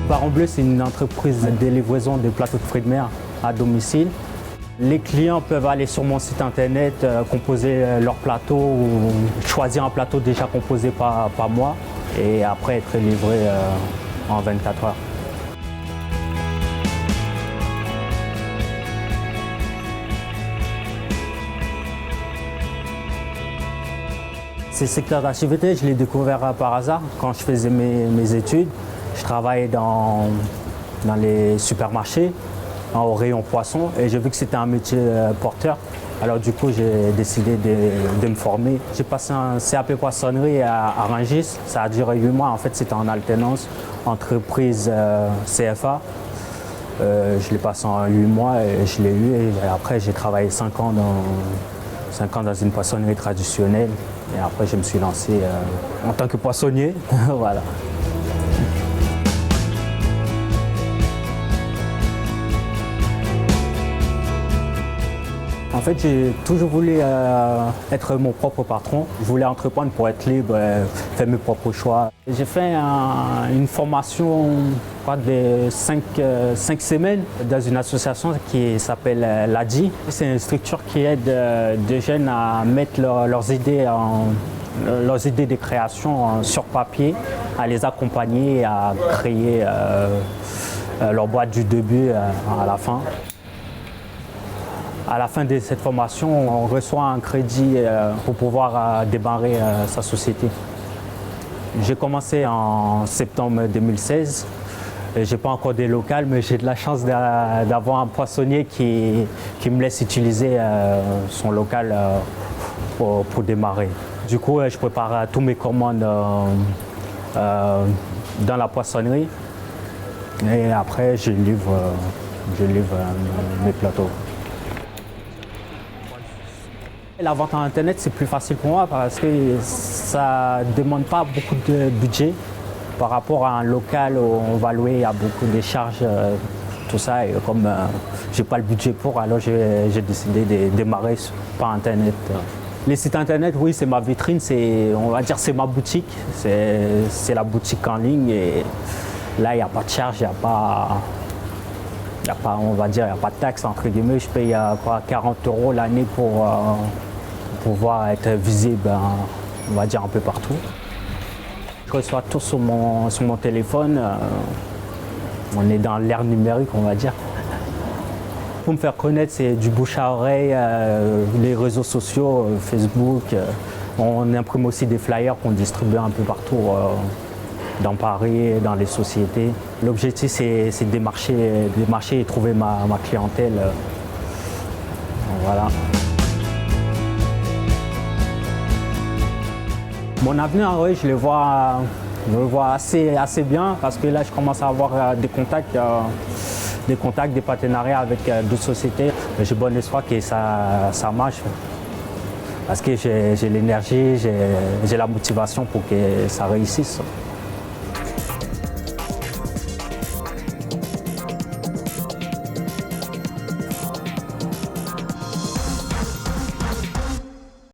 Baron Bleu, c'est une entreprise de livraison de plateaux de fruits de mer à domicile. Les clients peuvent aller sur mon site internet, composer leur plateau ou choisir un plateau déjà composé par moi et après être livré en 24 heures. Ces secteurs d'activité, je l'ai découvert par hasard quand je faisais mes études. Je travaillais dans les supermarchés, au rayon poisson, et j'ai vu que c'était un métier porteur. Alors du coup, j'ai décidé de me former. J'ai passé un CAP poissonnerie à Rungis. Ça a duré 8 mois. En fait, c'était en alternance, entreprise CFA. Je l'ai passé en 8 mois et je l'ai eu. Et après, j'ai travaillé 5 ans dans une poissonnerie traditionnelle. Et après, je me suis lancé en tant que poissonnier. Voilà. En fait, j'ai toujours voulu être mon propre patron. Je voulais entreprendre pour être libre, faire mes propres choix. J'ai fait une formation de 5 semaines dans une association qui s'appelle l'ADI. C'est une structure qui aide des jeunes à mettre leurs idées de création sur papier, à les accompagner, à créer leur boîte du début à la fin. À la fin de cette formation, on reçoit un crédit pour pouvoir démarrer sa société. J'ai commencé en septembre 2016. Je n'ai pas encore des locales, mais j'ai de la chance d'avoir un poissonnier qui me laisse utiliser son local pour démarrer. Du coup, je prépare tous mes commandes dans la poissonnerie et après, je livre mes plateaux. La vente en internet, c'est plus facile pour moi parce que ça ne demande pas beaucoup de budget par rapport à un local où on va louer, il y a beaucoup de charges, tout ça. Et comme je n'ai pas le budget pour, alors j'ai décidé de démarrer par internet. Les sites internet, oui, c'est ma vitrine, on va dire c'est ma boutique, c'est la boutique en ligne. Et là, il n'y a pas de charge, il n'y a pas, on va dire, il n'y a pas de taxe, entre guillemets. Je paye 40 € l'année pour pouvoir être visible, on va dire, un peu partout. Je reçois tout sur mon téléphone. On est dans l'ère numérique, on va dire. Pour me faire connaître, c'est du bouche à oreille, les réseaux sociaux, Facebook. On imprime aussi des flyers qu'on distribue un peu partout dans Paris, dans les sociétés. L'objectif, c'est de démarcher et trouver ma clientèle. Voilà. Mon avenir, oui, je le vois assez bien parce que là, je commence à avoir des contacts, des partenariats avec d'autres sociétés. J'ai bon espoir que ça marche parce que j'ai l'énergie, j'ai la motivation pour que ça réussisse.